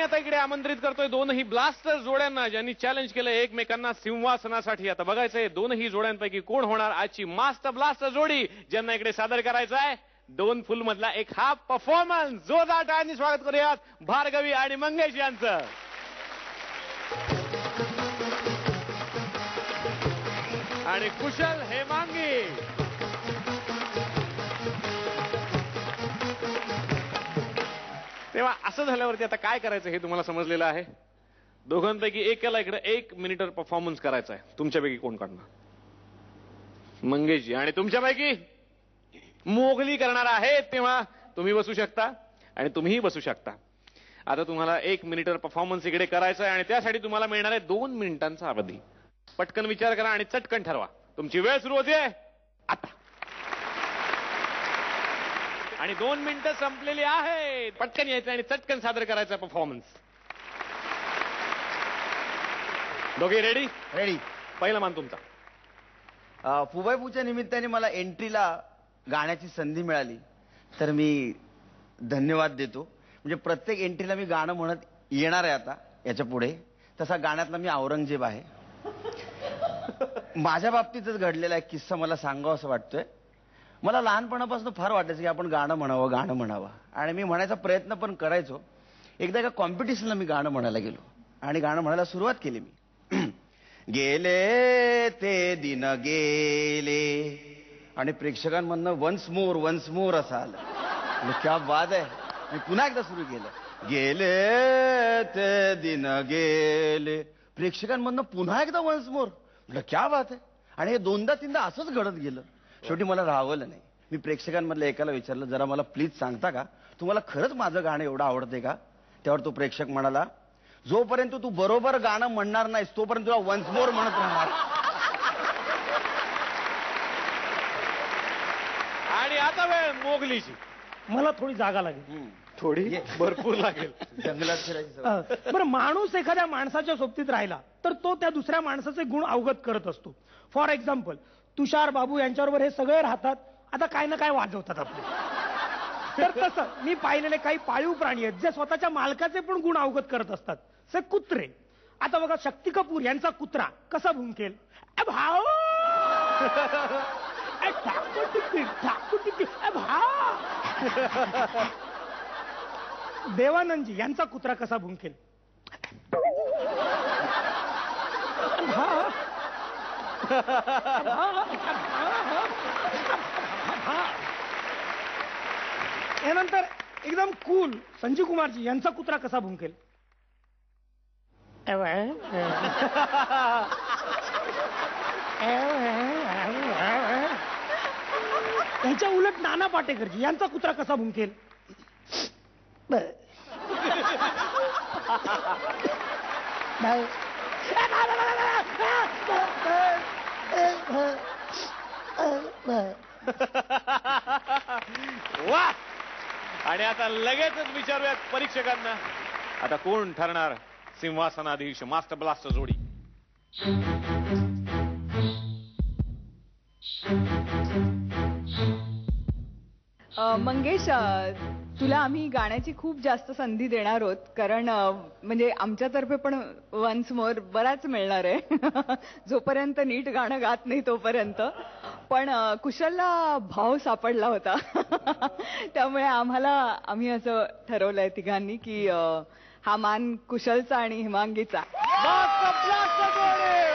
मी आता इकडे आमंत्रित करतोय दोनही ब्लास्टर जोड्यांना, ज्यांनी चॅलेंज केलं एकमेकांना सिंहासनासाठी. आता बघायचंय दोनही जोड्यांपैकी कोण होणार आजची मास्टर ब्लास्टर जोडी, ज्यांना इकडे सादर करायचं आहे 2 फुल मधला एक हाफ परफॉर्मन्स. जोरदार टाळ्यांनी स्वागत करूयात भार्गवी आणि मंगेश यांचं. आणि कुशल हेमांगी. तेव्हा असं झाल्यावरती आता काय करायचं हे तुम्हाला समजलेलं आहे. दोघांपैकी एकाला इकडे 1 मिनिट परफॉर्मन्स करायचा आहे. तुमच्यापैकी कोण करणार? मंगेशजी. आणि तुमच्यापैकी मोगली करणार आहे. तेव्हा तुम्ही बसू शकता आणि तुम्हीही बसू शकता. आता तुम्हाला 1 मिनिट परफॉर्मन्स इकडे करायचा आहे आणि त्यासाठी तुम्हाला मिळणार आहे 2 मिनिटांचा अवधी. पटकन विचार करा आणि चटकन ठरवा. तुमची वेळ सुरू होते आता. आणि 2 मिनिटं संपलेली आहेत. पटकन यायचं आणि चटकन सादर करायचा परफॉर्मन्स. दोघे रेडी? रेडी. पहिला मान तुमचा. फुबाईपूच्या निमित्ताने मला एंट्रीला गाण्याची संधी मिळाली तर मी धन्यवाद देतो. म्हणजे प्रत्येक एंट्रीला मी गाणं म्हणत येणार आहे आता याच्या पुढे. तसा गाण्यातला मी औरंगजेब आहे. माझ्या बाबतीतच घडलेला एक किस्सा मला सांगावा असं वाटतोय. मला लहानपणापासून फार वाटायचं की आपण गाणं म्हणावं. आणि मी म्हणायचा प्रयत्न पण करायचो. एकदा एका कॉम्पिटिशनला मी गाणं म्हणायला गेलो आणि गाणं म्हणायला सुरुवात केली मी. गेले ते दिन गेले आणि प्रेक्षकांमधनं वन्स मोर असं आलं. क्या बात आहे. मी पुन्हा एकदा सुरू केलं. गेले ते दिन गेले. प्रेक्षकांमधनं पुन्हा एकदा वन्स मोर. म्हटलं क्या बात आहे. आणि हे 2दा-3दा असंच घडत गेलं. शेवटी मला राहवलं नाही. मी प्रेक्षकांमधल्या एकाला विचारलं, जरा मला प्लीज सांगता का तुम्हाला खरंच माझं गाणं एवढं आवडते का? त्यावर तो प्रेक्षक म्हणाला, जोपर्यंत तू बरोबर गाणं म्हणणार नाहीस तोपर्यंत तुला वन्स मोर म्हणत राहणार. आणि आता वेळ मोगलीची. मला थोडी जागा लागेल. थोडी भरपूर लागेल. जंगलात फिरायची. बरं, माणूस एखाद्या माणसाच्या सोबतीत राहिला तर तो त्या दुसऱ्या माणसाचे गुण अवगत करत असतो. फॉर एक्झाम्पल तुषार बाबू यांच्याबरोबर हे सगळे राहतात. आता काय ना काय वाजवतात आपले. तर तसं मी पाहिलेले काही पाळीव प्राणी आहेत जे स्वतःच्या मालकाचे पण गुण अवगत करत असतात. से कुत्रे. आता बघा शक्ती कपूर यांचा कुत्रा कसा भुंकेल. भाऊ देवानंदजी यांचा कुत्रा कसा भुंकेल. यानंतर एकदम कूल संजीव कुमारजी यांचा कुत्रा कसा भुंकेल. यांच्या उलट नाना पाटेकरजी यांचा कुत्रा कसा भुंकेल. वा. आणि आता लगेचच विचारूयात परीक्षकांना, आता कोण ठरणार सिंहासनाधीश मास्टर ब्लास्टर जोडी. मंगेश, तुला आम्ही गाण्याची खूप जास्त संधी देणार आहोत. कारण म्हणजे आमच्यातर्फे पण वन्स मोर बराच मिळणार आहे. जोपर्यंत नीट गाणं गात नाही तोपर्यंत. पण कुशलला भाव सापडला होता. त्यामुळे आम्ही असं ठरवलंय तिघांनी की हा मान कुशलचा आणि हिमांगीचा. मास्टर ब्लास्टर जोडी.